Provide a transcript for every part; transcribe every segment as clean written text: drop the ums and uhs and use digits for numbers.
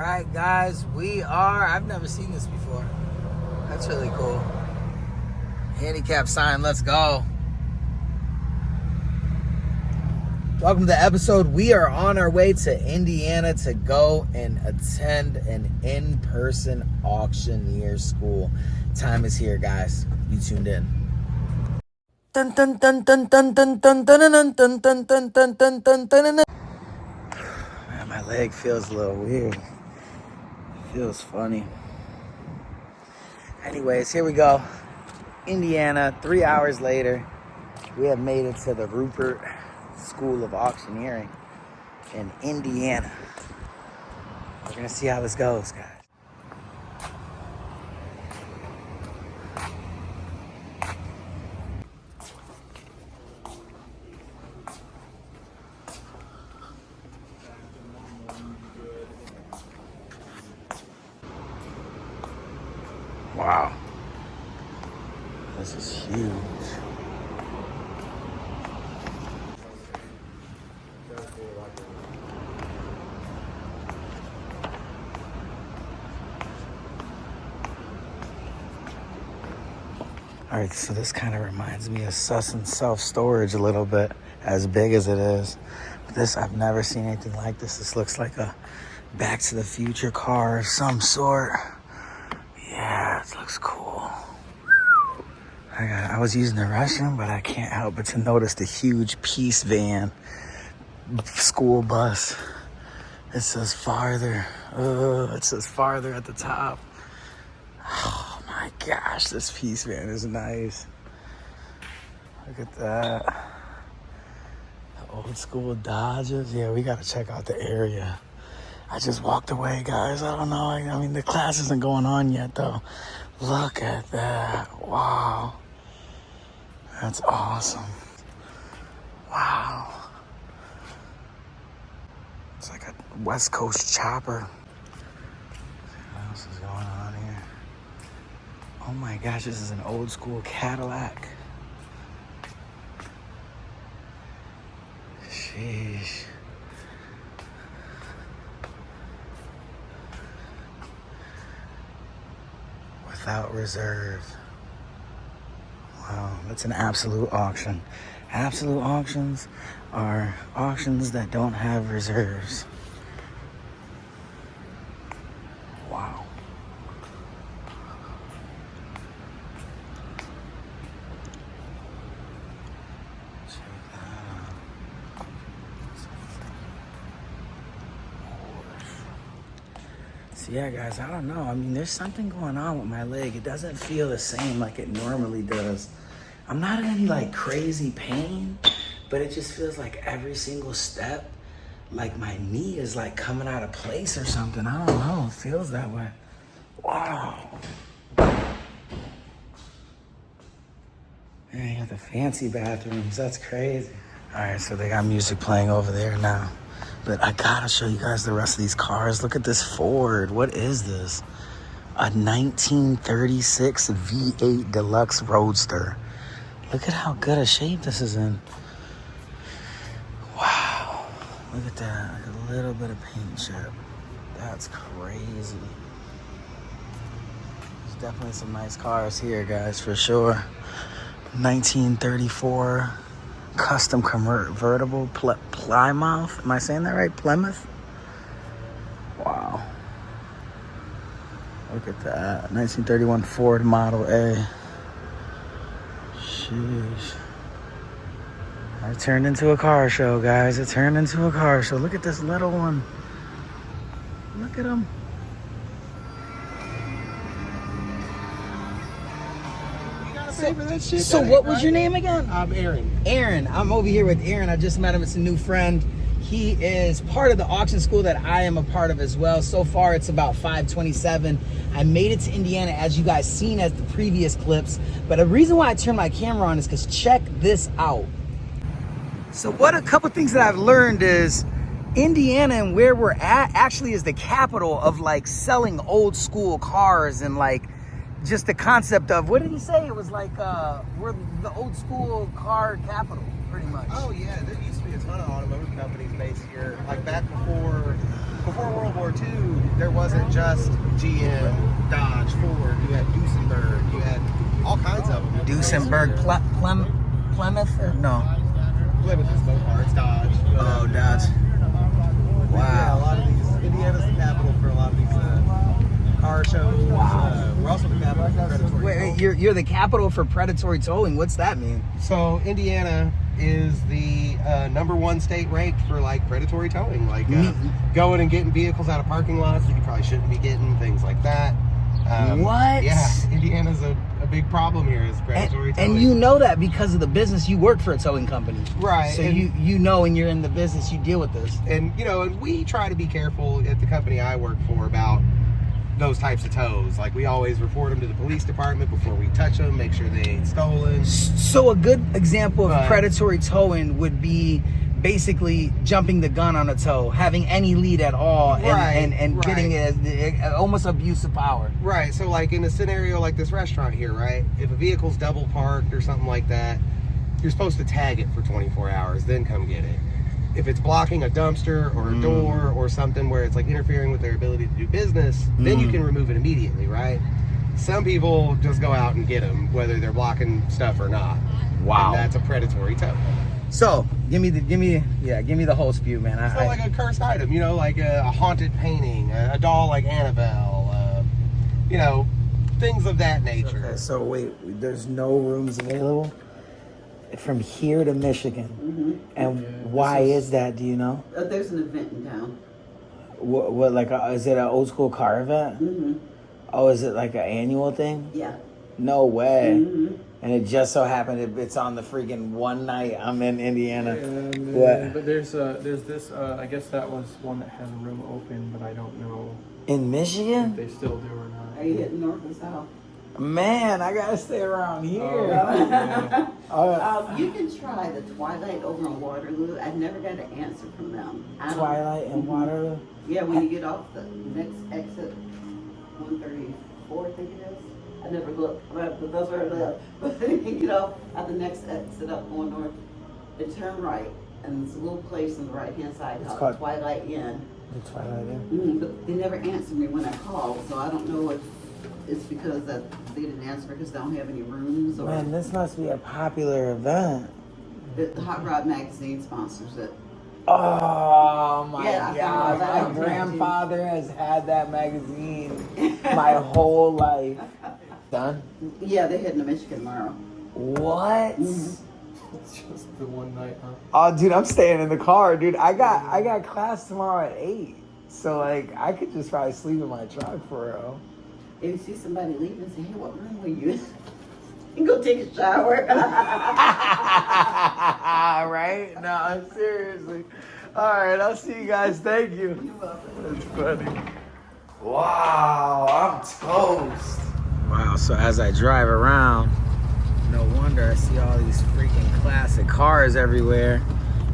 right, guys, I've never seen this before. That's really cool. Handicap sign, let's go. Welcome to the episode. We are on our way to Indiana to go and attend an in-person auctioneer school. Time is here, guys. You tuned in. Dun dun dun dun dun dun dun dun dun dun dun dun dun dun dun dun. Man, my leg feels a little weird. Feels funny. Anyways, here we go. Indiana, 3 hours later, we have made it to the Rupert School of Auctioneering in Indiana. We're gonna see how this goes, guys. Wow. This is huge. All right, so this kind of reminds me of Sussin self-storage a little bit, as big as it is. But this, I've never seen anything like this. This looks like a Back to the Future car of some sort. Yeah, it looks cool. I was using the restroom, but I can't help but to notice the huge Peace Van school bus. It says farther. It says farther at the top. Oh my gosh, this Peace Van is nice. Look at that. The old school Dodges. Yeah, we gotta check out the area. I just walked away, guys. I don't know. I mean, the class isn't going on yet, though. Look at that. Wow. That's awesome. Wow. It's like a West Coast chopper. What else is going on here? Oh my gosh, this is an old school Cadillac. Sheesh. Without reserve. Wow, that's an absolute auction. Absolute auctions are auctions that don't have reserves. Wow. Check that out. So yeah, guys, I don't know. I mean, there's something going on with my leg. It doesn't feel the same like it normally does. I'm not in any like crazy pain, but it just feels like every single step, like my knee is like coming out of place or something. I don't know. It feels that way. Wow. Man, you got the fancy bathrooms. That's crazy. All right, so they got music playing over there now. But I gotta show you guys the rest of these cars. Look at this Ford. What is this? A 1936 V8 Deluxe Roadster. Look at how good a shape this is in. Wow. Look at that. Like a little bit of paint chip. That's crazy. There's definitely some nice cars here, guys, for sure. 1934 custom convertible Plymouth. Am I saying that right? Plymouth? Wow. Look at that. 1931 Ford Model A. Sheesh. It turned into a car show, guys. It turned into a car show. Look at this little one. Look at him. So what was your name again? I'm Aaron. Aaron. I'm over here with Aaron. I just met him. It's a new friend. He is part of the auction school that I am a part of as well. So far, it's about 5:27. I made it to Indiana, as you guys seen at the previous clips. But the reason why I turned my camera on is because check this out. So what a couple things that I've learned is Indiana and where we're at actually is the capital of like selling old school cars and like just the concept of, what did he say? It was like, we're the old school car capital, pretty much. Oh yeah, there used to be a ton of automotive companies based here. Like back before World War II, there wasn't just GM, Dodge, Ford. You had Duesenberg. You had all kinds of them. Duesenberg, Plymouth? No. Plymouth is both parts. Dodge. Oh, Dodge. Yeah, a Wow. lot of these. Indiana's the capital for a lot of these car shows. Wow. We're also the capital for predatory Wait, towing. you're the capital for predatory towing. What's that mean? So Indiana is the #1 state ranked for like predatory towing, like going and getting vehicles out of parking lots that you probably shouldn't be getting, things like that. What? Yeah, Indiana's a big problem here is predatory towing. And you know that because of the business. You work for a towing company. Right. So and, you know when you're in the business, you deal with this. And, and we try to be careful at the company I work for about those types of tows. Like, we always report them to the police department before we touch them, make sure they ain't stolen. So a good example of predatory towing would be basically jumping the gun on a tow, having any lead at all, and getting it as almost abuse of power. Right. So, like, in a scenario like this restaurant here, right? If a vehicle's double parked or something like that, you're supposed to tag it for 24 hours, then come get it. If it's blocking a dumpster or a door or something where it's like interfering with their ability to do business, then you can remove it immediately, right? Some people just go out and get them, whether they're blocking stuff or not. Wow. And that's a predatory tow. So give me the whole spew, man. So like a cursed item, like a haunted painting, a doll like Annabelle, things of that nature. Okay, so wait, there's no rooms available from here to Michigan, and why is that? Do you know? There's an event in town. What like is it an old school car event? Mm-hmm. Oh, is it like an annual thing? Yeah. No way. Mm-hmm. And it just so happened it's on the freaking one night I'm in Indiana. But there's this. I guess that was one that had a room open, but I don't know In Michigan? if they still do or not. Are you hitting north or south? Man, I gotta stay around here. You can try the Twilight over in Waterloo. I never got an answer from them. Twilight and Waterloo? Yeah, when you get off the next exit, 134, I think it is. I never looked, but those are the. But you get off at the next exit up going north, and turn right, and there's a little place on the right-hand side called Twilight Inn. The Twilight Inn? But they never answered me when I called, so I don't know if it's because that they didn't answer because they don't have any rooms or. Man, this must be a popular event. The Hot Rod magazine sponsors it. Oh my God! My grandfather has had that magazine my whole life. Done? Yeah, they're heading to Michigan tomorrow. What? It's just the one night, huh? Oh, dude, I'm staying in the car, dude. I got class tomorrow at 8, so like I could just probably sleep in my truck for real. If you see somebody leaving, say, "Hey, what room were you in?" You go take a shower. Right? No, seriously. All right, I'll see you guys. Thank you. You're welcome. That's funny. Wow, I'm toast. Wow, so as I drive around, no wonder I see all these freaking classic cars everywhere.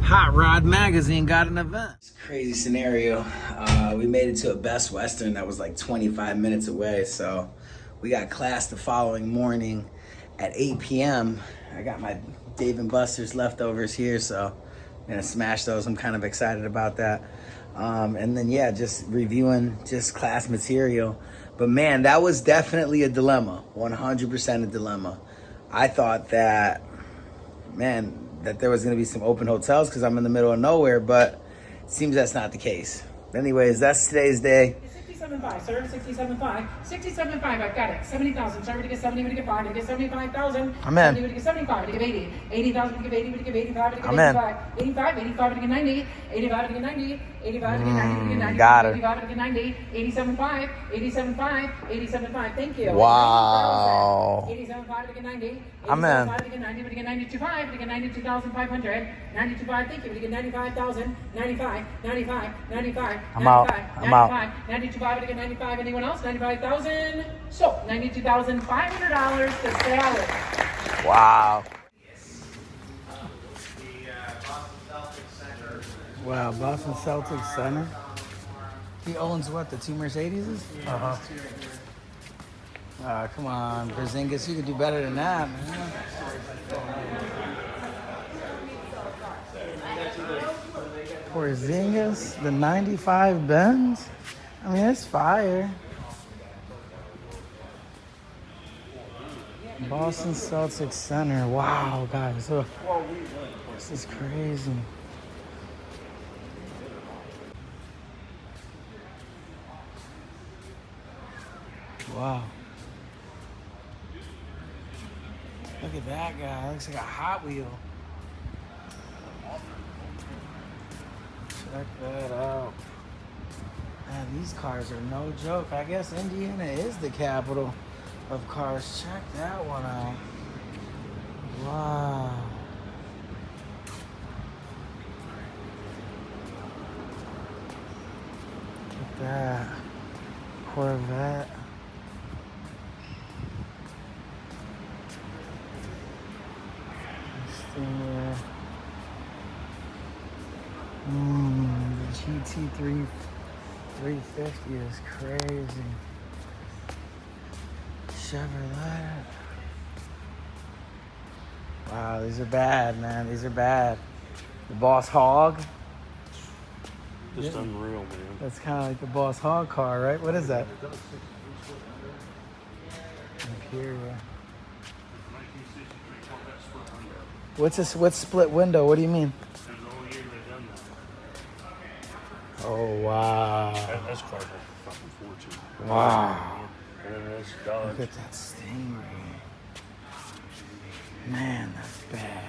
Hot Rod Magazine got an event. It's a crazy scenario. We made it to a Best Western that was like 25 minutes away, so we got class the following morning at 8 p.m. I got my Dave & Buster's leftovers here, so I'm gonna smash those. I'm kind of excited about that. And then, yeah, just reviewing just class material. But man, that was definitely a dilemma, 100% a dilemma. I thought that, man, that there was gonna be some open hotels because I'm in the middle of nowhere, but it seems that's not the case. Anyways, that's today's day. 67.5, sir. 67.5. 67.5. I've got it. 70,000. Sir, we get 70. We get 5. We get 75,000. I'm in. 70, we get 75. We get 80. 80,000. We get 80. We get 85. We get I'm in. 85. 85. 85. We get 90. 85. We get 90. 85. We get 90. We get 90. Got her. 85. We get 90. 87.5. 87.5. 87.5. Thank you. Wow. 87.5. We get 90. I'm in. 87.5. We get 90. We get 92.5. We get 92,500. 92.5. Thank you. We get 95,000. 95. 95. 95. I'm out. 95, I'm out. 92.5 to get 95. Anyone else? 95,000. So $92,500 to salad. Wow. Wow, Boston Celtics center. He owns what, the two Mercedes? Uh-huh. Come on, Porzingis, you could do better than that, man. Porzingis, the 95 Benz? I mean, it's fire. Boston Celtics Center. Wow, guys. Look. This is crazy. Wow. Look at that guy. Looks like a Hot Wheel. Check that out. Man, these cars are no joke. I guess Indiana is the capital of cars. Check that one out. Wow. Look at that. Corvette. This thing here. The GT3 350 is crazy. Chevrolet. Wow, these are bad, man. These are bad. The Boss Hog. Just unreal, man. That's kind of like the Boss Hog car, right? What is that? Imperial. What's split window? What do you mean? Oh, wow. That's car like a fucking fortune. Wow. And then that's Dodge. Look at that Stingray. Man, that's bad.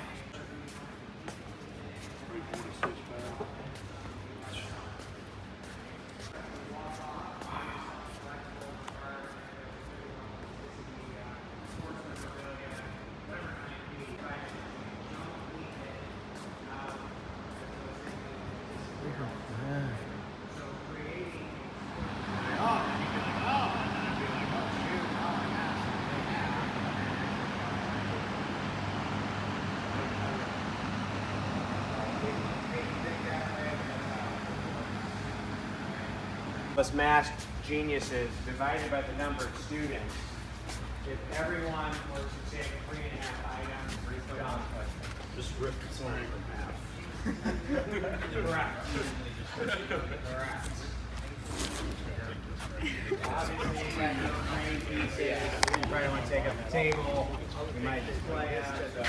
Us masked geniuses divided by the number of students. If everyone were to take 3.5 items, put on Just rip the sign in half. correct. Correct. Obviously, you got no grain pieces. You probably want to take up the table. You might display them. So.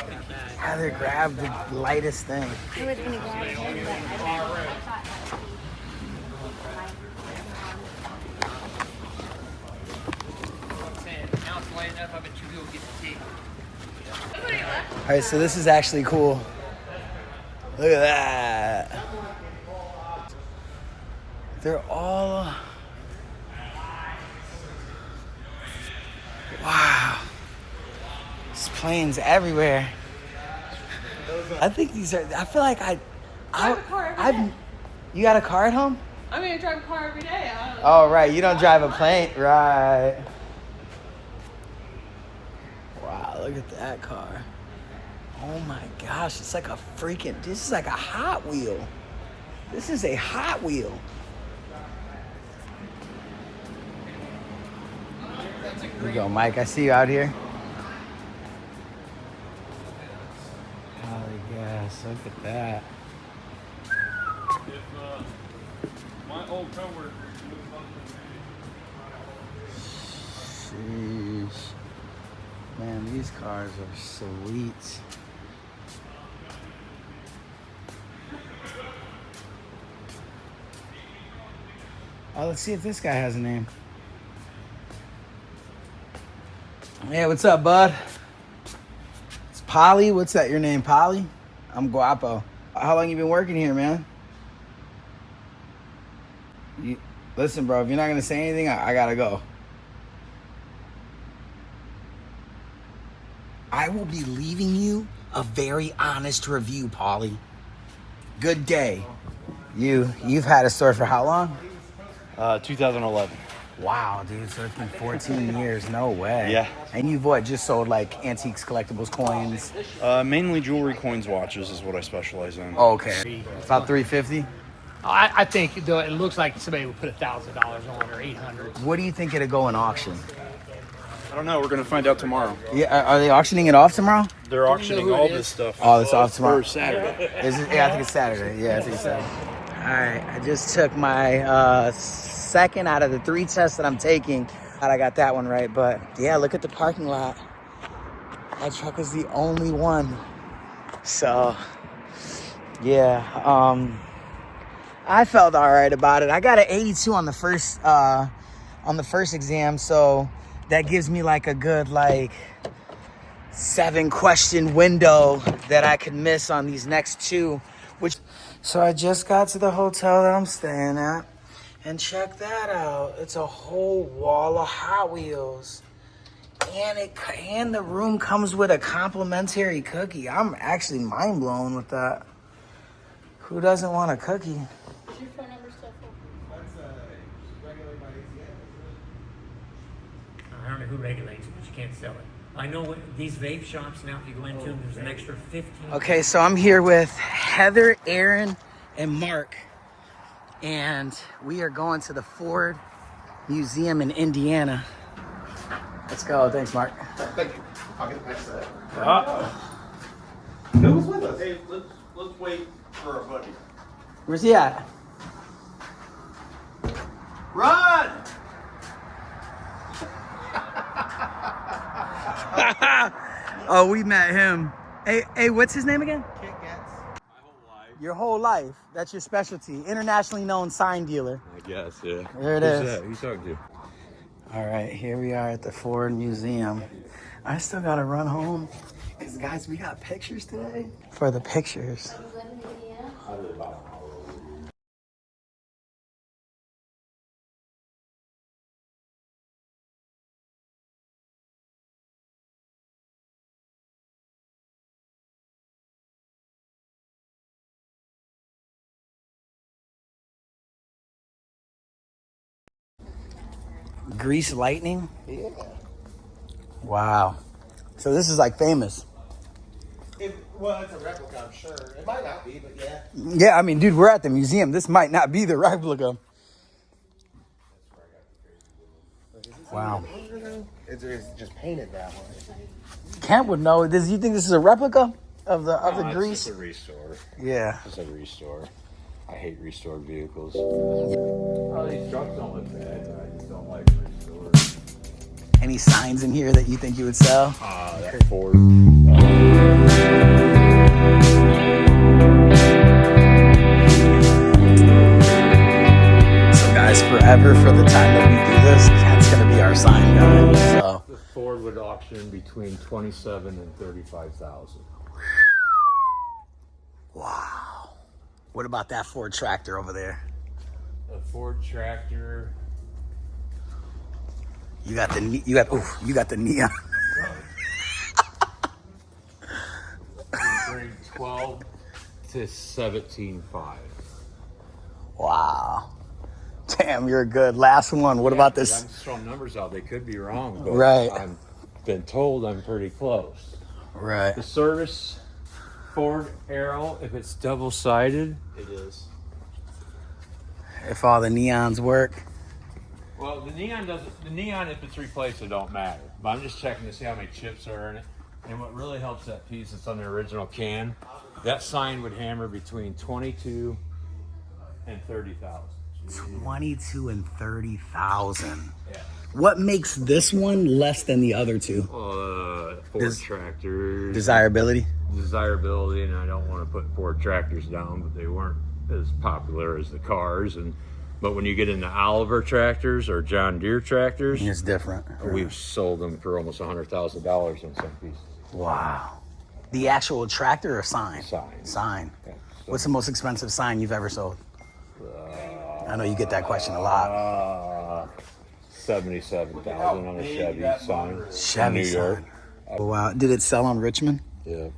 Heather grabbed the lightest thing. I was gonna grab it, but I thought that All right, so this is actually cool. Look at that. They're all... Wow. There's planes everywhere. I think these are... I feel like I have a car every day. You got a car at home? I mean, I drive a car every day. Oh, right. You don't drive a plane. Right. Wow, look at that car. Oh my gosh, it's like a freaking... This is like a Hot Wheel. This is a Hot Wheel. Here you go, Mike. I see you out here. Oh, yes. Look at that. My old coworker. Sheesh. Man, these cars are sweet. Oh, let's see if this guy has a name. Hey, what's up, bud? It's Polly. What's that, your name, Polly? I'm Guapo. How long you been working here, man? Listen, bro, if you're not going to say anything, I got to go. I will be leaving you a very honest review, Polly. Good day. You've had a store for how long? 2011. Wow, dude, so it's been 14 years. No way. Yeah. And you've just sold like antiques, collectibles, coins? Mainly jewelry, coins, watches is what I specialize in. Oh, okay. About 350? I think though it looks like somebody would put $1,000 on or $800. What do you think it'll go in auction? I don't know. We're going to find out tomorrow. Yeah, are they auctioning it off tomorrow? They're auctioning all this stuff. Oh, it's off tomorrow? For Saturday. Is it? Yeah, I think it's Saturday. Yeah, I think it's Saturday. All right, I just took my second out of the 3 tests that I'm taking. I got that one right, but yeah, look at the parking lot. That truck is the only one. So, yeah, I felt all right about it. I got an 82 on the first exam, so that gives me like a good 7-question window that I could miss on these next 2. So I just got to the hotel that I'm staying at, and check that out. It's a whole wall of Hot Wheels, and the room comes with a complimentary cookie. I'm actually mind blown with that. Who doesn't want a cookie? Is your phone number still full? That's regulated by ATM. I don't know who regulates it, but you can't sell it. I know what these vape shops now, if you go into them, there's an extra 15. Okay, so I'm here with Heather, Aaron, and Mark, and we are going to the Ford Museum in Indiana. Let's go. Thanks, Mark. Thank you. I'll get past that. Who was with us? Hey, let's wait for our buddy. Where's he at? Run! Oh, we met him. Hey, what's his name again? Kit Gats. My whole life. Your whole life. That's your specialty. Internationally known sign dealer. I guess, yeah. There it Who's is. that? Who you talking to? All right, here we are at the Ford Museum. I still gotta run home because, guys, we got pictures today. For the pictures. Grease lightning? Yeah. Wow. So this is like famous. Well, it's a replica, I'm sure. It might not be, but yeah. Yeah, I mean, dude, we're at the museum. This might not be the replica. Wow. It's just painted that way. Kent would know. Do you think this is a replica of the grease? It's just a restore. Yeah. It's a restore. I hate restored vehicles. Oh, these trucks don't look bad, but I just don't like restored. Any signs in here that you think you would sell? That Ford. So guys, forever for the time that we do this, Kent's gonna be our sign guy. So The Ford would auction between 27 and 35,000. wow. What about that Ford tractor over there? A Ford tractor. You got the neon. Grade 12 to 17.5. Wow. Damn, you're good. Last one. What about this? I'm just throwing numbers out. They could be wrong, but Right. I've been told I'm pretty close. Right. The service Ford Arrow, if it's double-sided, it is. If all the neons work. Well, the neon, if it's replaced, it don't matter. But I'm just checking to see how many chips are in it. And what really helps that piece that's on the original can, that sign would hammer between 22 and 30,000. 22 and 30,000. Yeah. What makes this one less than the other two? Ford tractors. Desirability. Desirability, and I don't want to put Ford tractors down, but they weren't as popular as the cars. But when you get into Oliver tractors or John Deere tractors, It's different. we've sold them for almost $100,000 in some pieces. Wow. The actual tractor or sign? Sign. Sign. Yeah. What's the most expensive sign you've ever sold? I know you get that question a lot. $77,000 on a Chevy sign. Chevy in New York. sign. Oh, wow. Did it sell on Richmond? Yeah.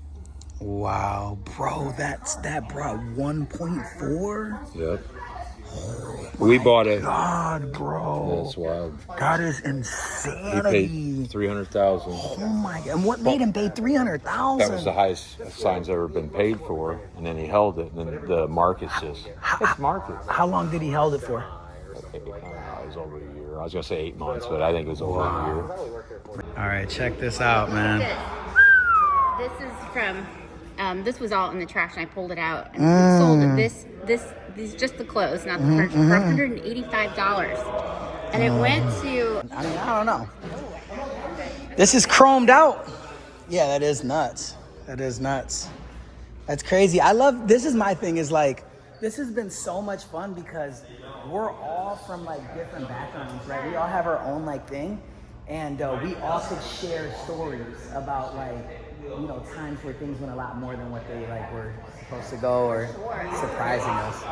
Wow, bro, that brought 1.4. Yep. We bought it. God, bro. That's wild. That is We insanity. paid $300,000. Oh my God! And what made him pay 300,000? That was the highest sign's ever been paid for, and then he held it, and then the market's just it's market. How long did he held it for? It was over a year. I was gonna say 8 months, but I think it was over a year. All right, check this out, man. This is from, this was all in the trash and I pulled it out and sold it. these just the clothes, not the furniture, for $185. And it went to... I mean, I don't know. This is chromed out. Yeah, that is nuts. That is nuts. That's crazy. I love, this is my thing, is like, this has been so much fun because we're all from like different backgrounds, right? We all have our own like thing. And we all could share stories about like, you know, times where things went a lot more than what they like were supposed to go, or surprising us.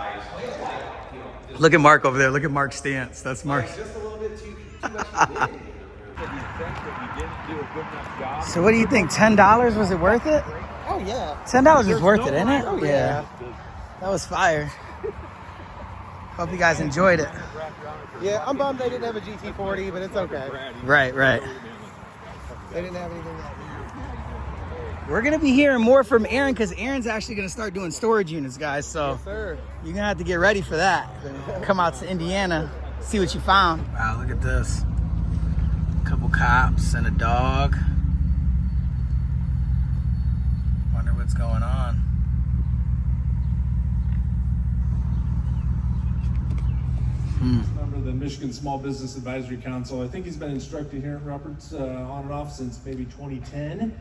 Look at Mark over there. Look at Mark's stance. That's Mark. Just a little bit too much. So what do you think? $10? Was it worth it? Oh yeah. $10 is worth it, isn't it? Oh yeah. That was fire. Hope you guys enjoyed it. Yeah, I'm bummed they didn't have a GT40, but it's okay. Right. They didn't have anything that We're going to be hearing more from Aaron because Aaron's actually going to start doing storage units, guys. So Yes, sir. you're going to have to get ready for that. Come out to Indiana, see what you found. Wow, look at this. A couple cops and a dog. Wonder what's going on. Member of the Michigan Small Business Advisory Council. I think he's been instructed here at Roberts on and off since maybe 2010.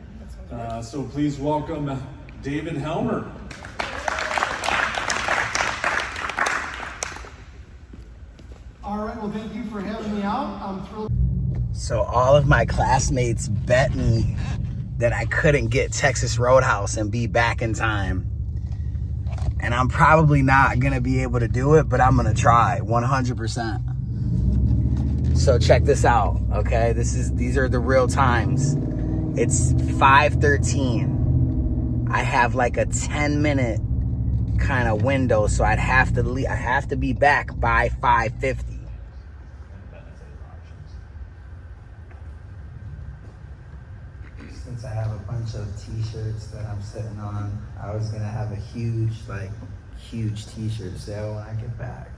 So please welcome David Helmer. All right, well, thank you for having me out. I'm thrilled. So all of my classmates bet me that I couldn't get Texas Roadhouse and be back in time. And I'm probably not gonna be able to do it, but I'm gonna try 100%. So check this out, okay? These are the real times. It's 5:13. I have like a 10-minute kind of window, so I'd have to leave. I have to be back by 5:50. Since I have a bunch of t-shirts that I'm sitting on, I was gonna have a huge t-shirt sale when I get back.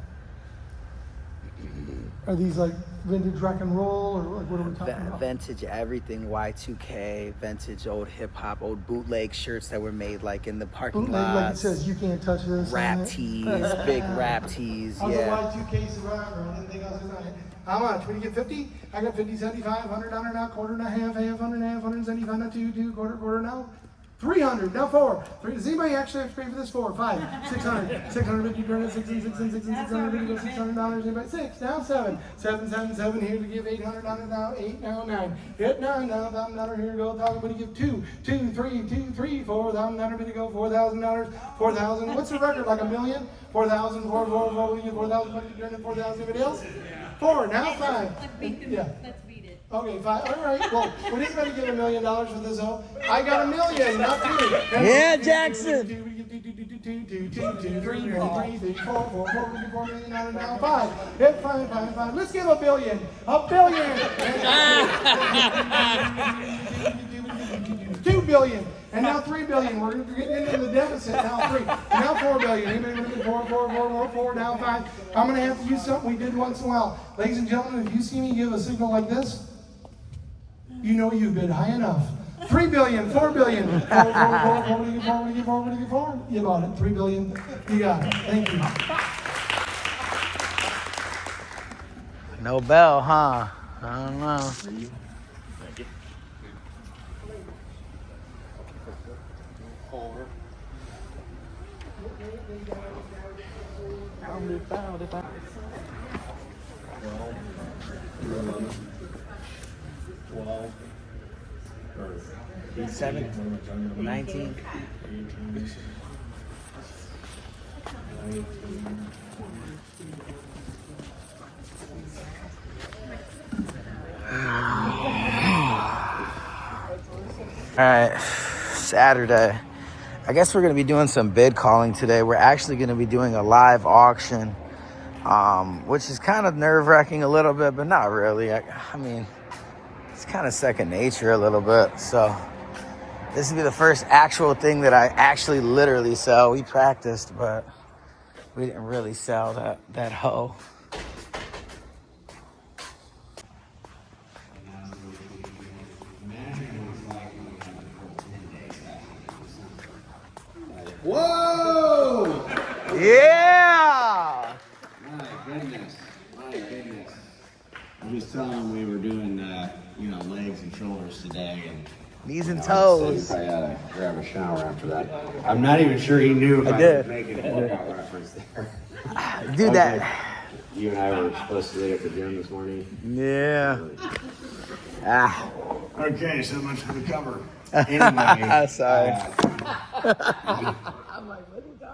Are these like vintage rock and roll, or like what are we talking about? Vintage everything, Y2K, vintage old hip hop, old bootleg shirts that were made like in the parking lot. Like it says, you can't touch this. Rap tees, big rap tees, I was yeah. a Y2K survivor. I didn't think I was on it. How much? When you get 50? I got 50, 75, 100, now, quarter and a half, 100 and a half, 175, now, two, quarter now. 300, now 4. Does anybody actually have to pay for this? 4, 5, 600, 650, 600, $600, anybody? 6, now 7, 7, here to give 800, now 8, now 9. Hit 9, now $1,000 here to go, $1,000, when you give 2, 3, 4, $1,000 to go, $4,000, 4,000. What's the record, like a million? 4,000, 4, 4,000, 4,000, anybody else? 4, now 5. Yeah. Okay, 5. All right. Well, would anybody give $1 million for this? Oh, I got $1 million, not 2. Yeah, Jackson. 2, 3, 4, 4 million, now 5. Hit 5. Let's give $1 billion. $1 billion. $2 billion. And now $3 billion. We're getting into the deficit. Now 3. Now $4 billion. Anybody want to get 4, now 5? I'm going to have to use something we did once in a while. Ladies and gentlemen, if you see me give a signal like this, you know you bid high enough. $3 billion, $4 billion. 4, you bought it. $3 billion. You got it. Thank you. No bell, huh? I don't know. Thank you. Seven, 19. All right, Saturday. I guess we're going to be doing some bid calling today. We're actually going to be doing a live auction, which is kind of nerve-wracking a little bit, but not really. I mean, it's kind of second nature a little bit. So this will be the first actual thing that I actually literally sell. We practiced, but we didn't really sell that hoe. Whoa! Yeah! I was telling him we were doing, legs and shoulders today, and knees and toes. I ought to grab a shower after that. I'm not even sure he knew if I was making a workout reference there. Do that. You and I were supposed to leave at the gym this morning. Yeah. Okay, so much for the cover. Anyway, sorry.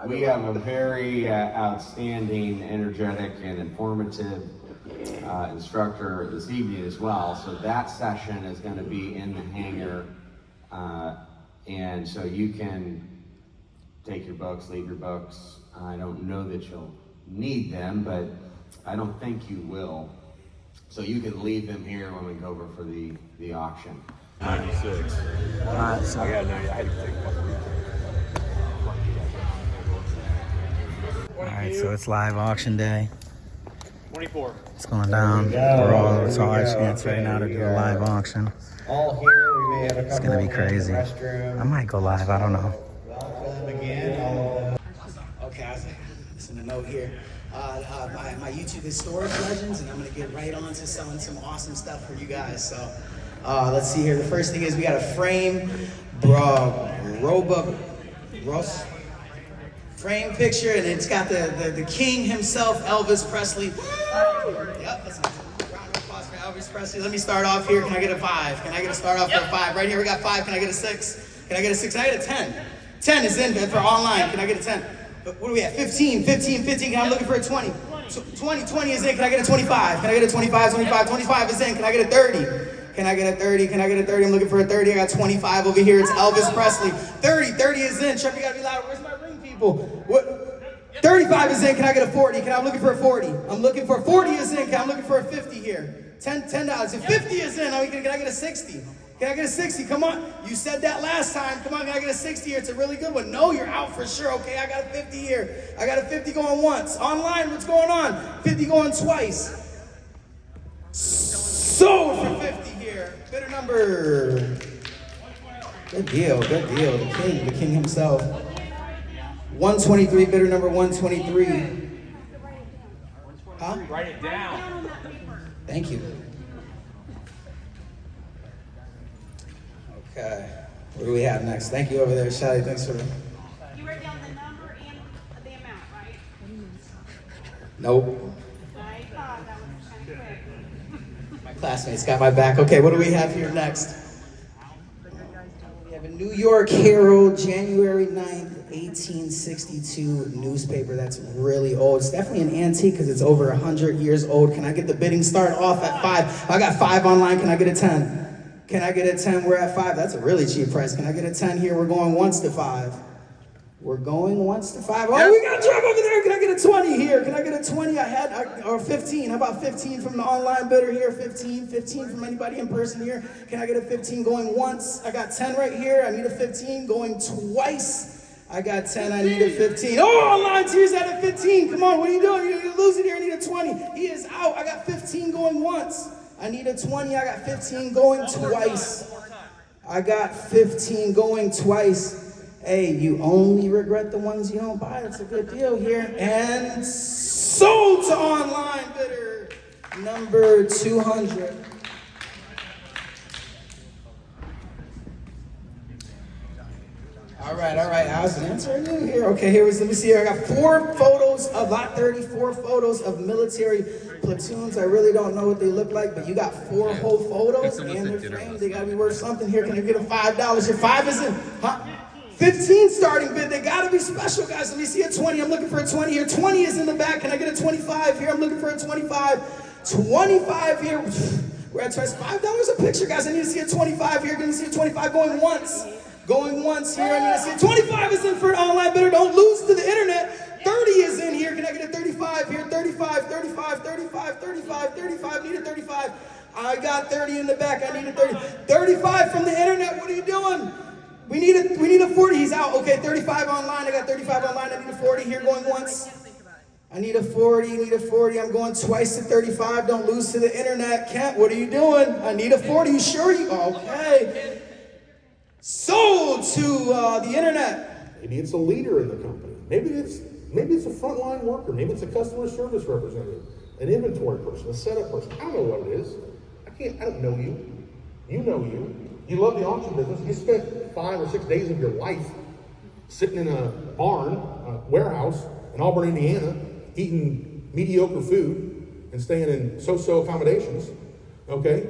We have a very outstanding, energetic, and informative instructor this evening as well. So that session is going to be in the hangar, and so you can take your books, leave your books. I don't know that you'll need them, but I don't think you will. So you can leave them here when we go over for the auction. 96. All right, so I had to take a couple weeks. all right, so it's live auction day. 24. It's going down. It's all our chance right now to do a live auction. All here, we may have a couple. It's gonna be crazy. I might go live. I don't know. Welcome again, all of them. Okay, I was listening to note here. My YouTube is Storage Legends, and I'm gonna get right on to selling some awesome stuff for you guys. So let's see here. The first thing is we got a frame, frame picture, and it's got the king himself, Elvis Presley. Yep, that's a round of applause for Elvis Presley. Let me start off here. Can I get a 5? Can I get a start off for a 5? Right here we got 5. Can I get a 6? Can I get a 6? Can I get a 10? 10 is in for online. Can I get a 10? What do we have? 15. I'm looking for a 20. 20 is in. Can I get a 25? Can I get a 25? 25 is in. Can I get a 30? Can I get a 30? Can I get a 30? I'm looking for a 30. I got 25 over here. It's Elvis Presley. 30 is in. Chuck, you gotta be louder. Where's my ring, people? What? 35 is in. Can I get a 40? I'm looking for a 40. I'm looking for a 40 is in. I'm looking for a 50 here. $10. If 50 is in, can I get a 60? Can I get a 60? Come on. You said that last time. Come on, can I get a 60 here? It's a really good one. No, you're out for sure. Okay, I got a 50 here. I got a 50 going once. Online, what's going on? 50 going twice. Sold for 50 here. Bidder number. Good deal. The king himself. 123, bidder number 123. Huh? Write it down. Thank you. Okay. What do we have next? Thank you over there, Shelly. Thanks for. You wrote down the number and the amount, right? Nope. I thought that was kind of quick. My classmates got my back. Okay, what do we have here next? We have a New York Herald, January 9th, 1862 newspaper. That's really old. It's definitely an antique because it's over 100 years old. Can I get the bidding start off at 5? I got 5 online. Can I get a 10? Can I get a 10? We're at 5. That's a really cheap price. Can I get a 10 here? We're going once to 5. We're going once to 5. Oh, we got a drop over there. Can I get a 20 here? Can I get a 20? Or 15. How about 15 from the online bidder here? 15 from anybody in person here. Can I get a 15 going once? I got 10 right here. I need a 15 going twice. I got 10. I need a 15. Oh, online tears at a 15. Come on, what are you doing? You're losing here. I need a 20. He is out. I got 15 going once. I need a 20. I got 15 going twice. I got 15 going twice. Hey, you only regret the ones you don't buy. That's a good deal here. And sold to online bidder number 200. All right. How's the answer you here? Okay, let me see here. I got 4 photos of lot 34 photos of military platoons. I really don't know what they look like, but you got 4 whole photos and they're framed. They gotta be worth something here. Can I get a $5? Your 5 is in, huh? 15 starting bid. They gotta be special, guys. Let me see a 20. I'm looking for a 20 here. 20 is in the back. Can I get a 25 here? I'm looking for a 25. 25 here. We're at $5 a picture, guys. I need to see a 25 here. Can you see a 25 going once? Going once here. I need to see a 25 is in for an online bidder. Don't lose to the internet. 30 is in here. Can I get a 35 here? 35. Need a 35. I got 30 in the back. I need a 30. 35 from the internet. What are you doing? We need a 40. He's out. Okay, 35 online. I got 35 online. I need a 40 here going once. I need a 40. I'm going twice to 35. Don't lose to the internet. Kent, what are you doing? I need a 40. You sure you? Okay. Sold to the internet. Maybe it's a leader in the company. Maybe it's a frontline worker. Maybe it's a customer service representative. an inventory person, a setup person. I don't know what it is. I don't know you. You know you. You love the auction business. You spent 5 or 6 days of your life sitting in a barn, a warehouse in Auburn, Indiana, eating mediocre food and staying in so-so accommodations, okay?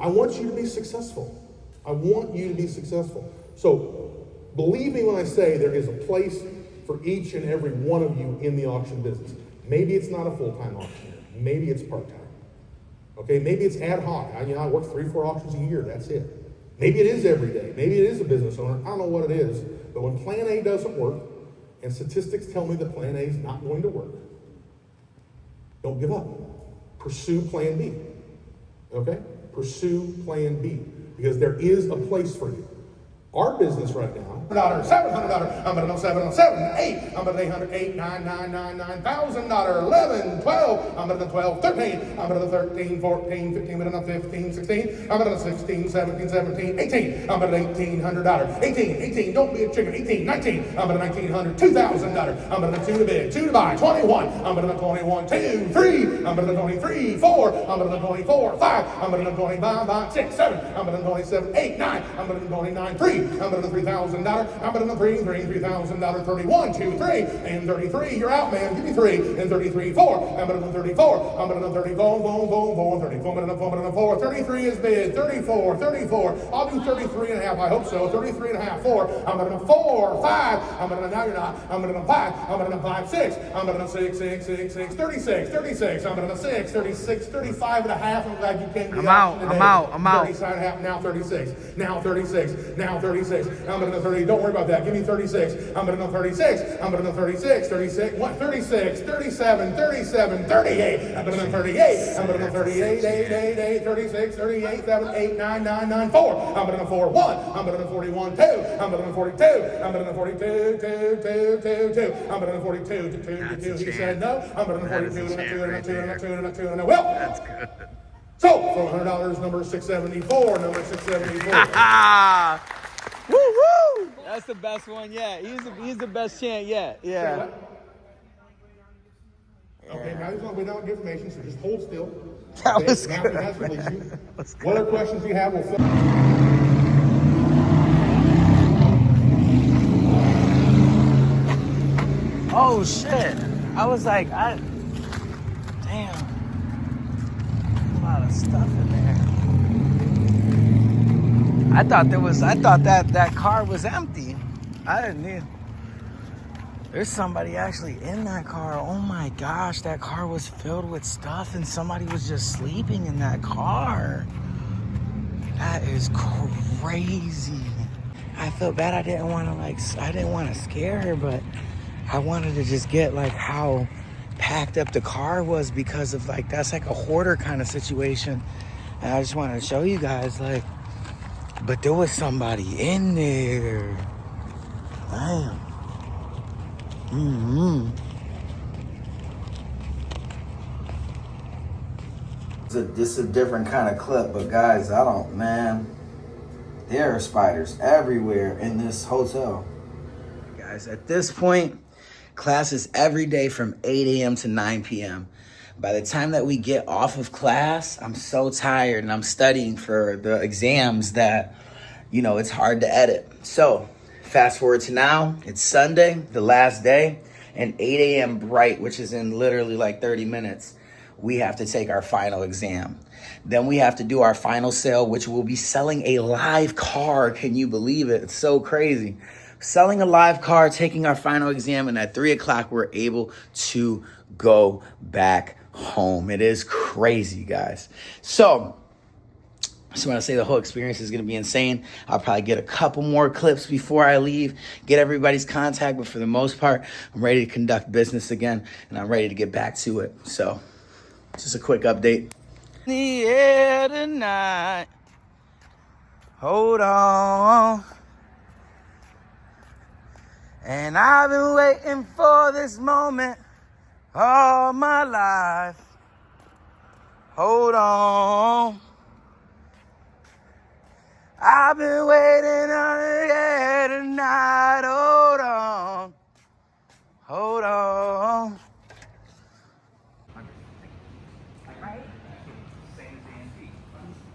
I want you to be successful. I want you to be successful. So believe me when I say there is a place for each and every one of you in the auction business. Maybe it's not a full-time auctioneer. Maybe it's part-time. Okay, maybe it's ad hoc. I work 3-4 auctions a year, that's it. Maybe it is every day. Maybe it is a business owner. I don't know what it is. But when plan A doesn't work, and statistics tell me that plan A is not going to work, don't give up. Pursue plan B. Okay? Pursue plan B. Because there is a place for you. Our business right now, $700, I'm gonna know 707, 8, I'm gonna $800, 8, 9, 9, 9, $9,000, 11, 12, I'm gonna 12, 13, I'm gonna 13, 14, 15, I'm gonna 15, 16, I'm gonna 16, 17, 17, 18, I'm gonna $1,800, 18, don't be a chicken, 18, 19, I'm gonna $1,900, $2,000, I'm gonna 2 to bid, 2 to buy, 21, I'm gonna 21, 2, 3, I'm gonna 23, 4, I'm gonna 24, 5, I'm gonna 25, 6, 7, I'm gonna 27, 8, 9, I'm gonna 29, 3, I'm gonna $3,000, I'm gonna $3,000, 31, 2, 3, and 33, you're out, man, give me 3, and 33, 4, I'm gonna 34, I'm gonna 34, 34, I'm gonna 4, 33 is bid, 34, I'll do 33 and a half, I hope so, 33 and a half, 4, I'm gonna 4, 5, I'm gonna, now you're not, I'm gonna 5, I'm gonna 5, 6, I'm gonna 6, 36, I'm gonna 6, 36, 35 and a half, I'm glad you came to the auction today. I'm out. 37 and a half, now 36, now 36, now 36, I'm gonna 30, don't worry about that, give me 36, I'm gonna 36, I'm gonna 36, 36, what, 36, 37, 37, 38, I'm gonna 38, I'm gonna 38, 8, 36, 38, 7, 8, 9, 9, 9, 4, I'm gonna 4, 1, I'm gonna 41, 2, I'm gonna 42, I'm gonna 42, 2, I'm gonna 42, 2, he said no, I'm gonna 42, and a 2, and a 2, and a 2, and a 2, and a, well, that's good. So, for $100, number 674, number 674. Woo woo! That's the best one yet. He's the best chant yet. Yeah. Okay, now he's going to wait out information, so just hold still. That was now good. he has released you. What other questions you have, we'll fill. Oh shit! I was like, damn, a lot of stuff in there. I thought that car was empty. I didn't need. There's somebody actually in that car. Oh my gosh, that car was filled with stuff and somebody was just sleeping in that car. That is crazy. I felt bad. I didn't want to scare her, but I wanted to just get like how packed up the car was because of like, that's like a hoarder kind of situation. And I just wanted to show you guys like, but there was somebody in there. Damn. This is a different kind of clip, but guys, there are spiders everywhere in this hotel. Guys, at this point, class is every day from 8 a.m. to 9 p.m. By the time that we get off of class, I'm so tired and I'm studying for the exams that, it's hard to edit. So fast forward to now, it's Sunday, the last day, and 8 a.m. bright, which is in literally like 30 minutes, we have to take our final exam. Then we have to do our final sale, which will be selling a live car. Can you believe it? It's so crazy. Selling a live car, taking our final exam, and at 3 o'clock, we're able to go back home. It is crazy, guys. So I just want to say the whole experience is going to be insane. I'll probably get a couple more clips before I leave, get everybody's contact, but for the most part, I'm ready to conduct business again, and I'm ready to get back to it. So just a quick update. In the air tonight. Hold on. And I've been waiting for this moment all my life. Hold on. I've been waiting on the air tonight. Hold on. Hold on.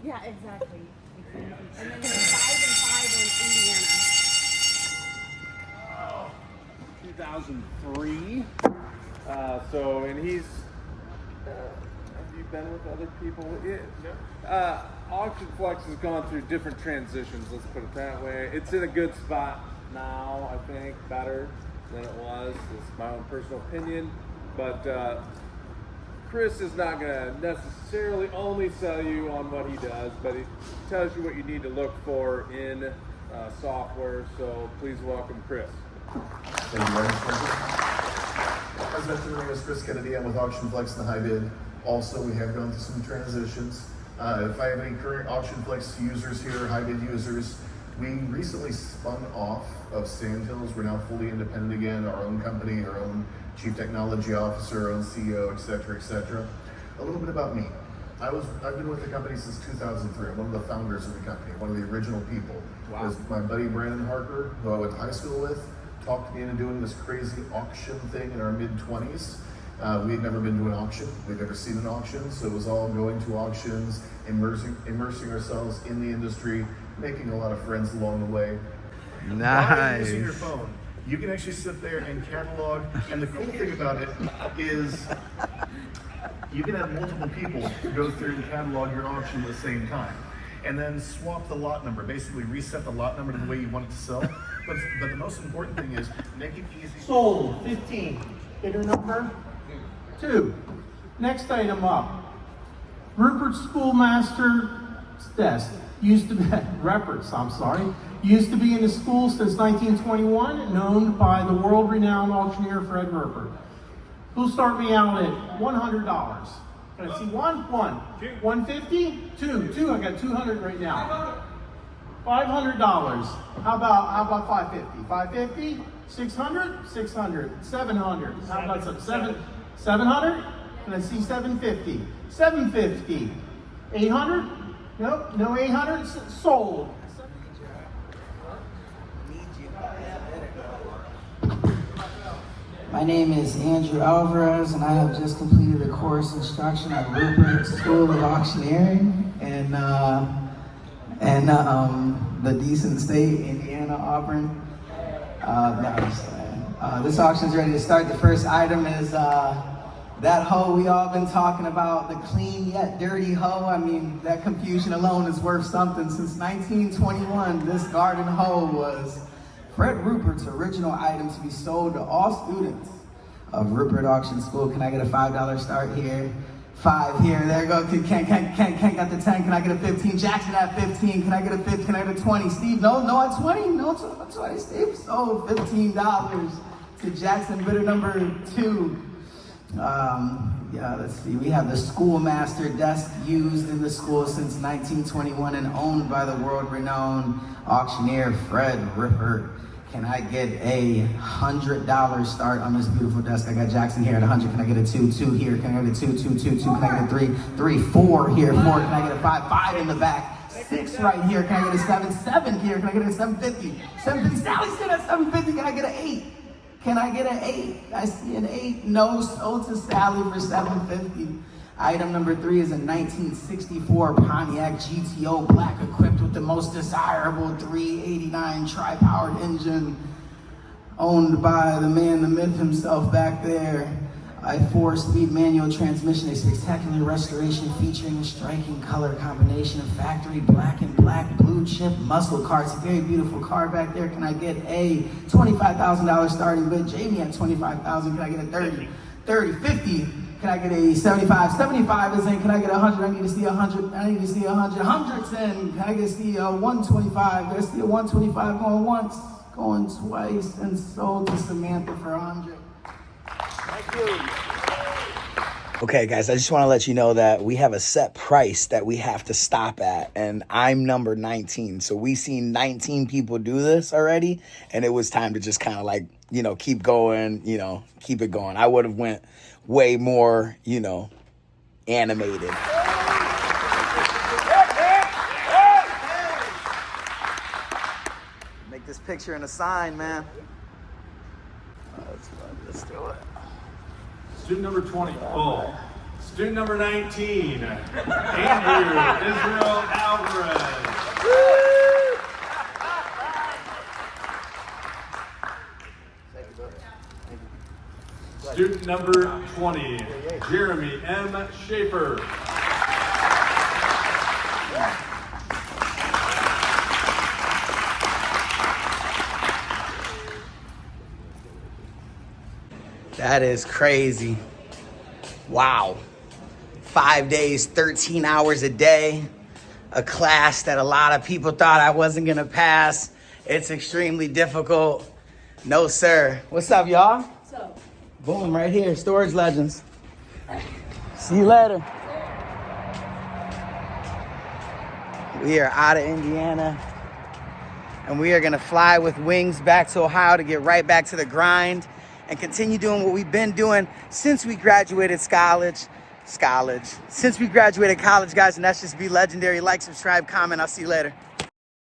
Yeah, exactly. And then there's 5 and 5 on Indiana. 2003. And he's. Have you been with other people? Auction Flex has gone through different transitions. Let's put it that way. It's in a good spot now. I think better than it was. It's my own personal opinion, but Chris is not going to necessarily only sell you on what he does, but he tells you what you need to look for in software. So please welcome Chris. Thank you very much. As mentioned, my name is Chris Kennedy. I'm with Auction Flex and High Bid. Also, we have gone through some transitions. If I have any current Auction Flex users here, High Bid users, we recently spun off of Sandhills. We're now fully independent again, our own company, our own chief technology officer, our own CEO, et cetera, et cetera. A little bit about me. I've been with the company since 2003. I'm one of the founders of the company, one of the original people. Wow. It was my buddy Brandon Harker, who I went to high school with, talked me into doing this crazy auction thing in our mid-20s. We had never been to an auction. We'd never seen an auction, so it was all going to auctions, immersing ourselves in the industry, making a lot of friends along the way. Nice. Using your phone, you can actually sit there and catalog, and the cool thing about it is you can have multiple people go through and catalog your auction at the same time, and then swap the lot number, basically reset the lot number to the way you want it to sell. But the most important thing is make it easy. Sold, 15. Bidder number 2. Next item up. Rupert Schoolmaster's desk. Used to be, used to be in the school since 1921 and owned by the world-renowned auctioneer Fred Rupert. Who'll start me out at $100? Can I see one? 150? Two. I got 200 right now. $500. How about 550? 550? 600? 600. 700. How about some 700? Can I see 750? 750. 800? Nope, no 800. Sold. My name is Andrew Alvarez, and I have just completed a course instruction at Rupert School of Auctioneering and the decent state, Indiana, Auburn. This auction is ready to start. The first item is that hoe we all been talking about, the clean yet dirty hoe. I mean, that confusion alone is worth something. Since 1921, this garden hoe was Fred Rupert's original item to be sold to all students of Rupert Auction School. Can I get a $5 start here? 5 here. There you go. Can't got the 10. Can I get a 15? Jackson at 15. Can I get a 50? Can I get a 20? Steve, no at 20. No at 20. Steve sold $15 to Jackson. Bidder number 2. Let's see. We have the Schoolmaster desk used in the school since 1921 and owned by the world-renowned auctioneer Fred Rupert. Can I get a $100 start on this beautiful desk? I got Jackson here at 100. Can I get a 2? 2 here. Can I get a 2? 2? 2? 2? Can I get a 3? 3? 4 here. 4. Can I get a 5? 5 in the back. 6 right here. Can I get a 7? 7 here. Can I get a 750? 750. Sally's still at 750. Can I get an 8? Can I get an 8? I see an 8. No, sold to Sally for $750. Item number 3 is a 1964 Pontiac GTO black equipped with the most desirable 389 tri-powered engine, owned by the man, the myth himself back there. A 4-speed manual transmission, a spectacular restoration featuring a striking color combination of factory black and black blue chip muscle car. It's a very beautiful car back there. Can I get a $25,000 starting bid? Jamie at $25,000. Can I get a 30? 30, 50. Can I get a 75? 75 is in. Can I get a 100? I need to see 100. I need to see 100. 100's in. Can I get to see a 125? There's still 125 going once, going twice, and sold to Samantha for 100. Thank you. Okay, guys, I just want to let you know that we have a set price that we have to stop at, and I'm number 19. So we seen 19 people do this already, and it was time to just kind of like, keep going, keep it going. I would have went way more, animated. Make this picture in a sign, man. Student number 20, Bull. Student number 19, Andrew Israel Alvarez. Student number 20, Jeremy M. Schaefer. That is crazy. Wow. 5 days, 13 hours a day. A class that a lot of people thought I wasn't gonna pass. It's extremely difficult. No, sir. What's up, y'all? What's up? Boom, right here, Storage Legends. See you later. We are out of Indiana, and we are gonna fly with wings back to Ohio to get right back to the grind and continue doing what we've been doing since we graduated college. Since we graduated college, guys, and that's just be legendary. Like, subscribe, comment. I'll see you later.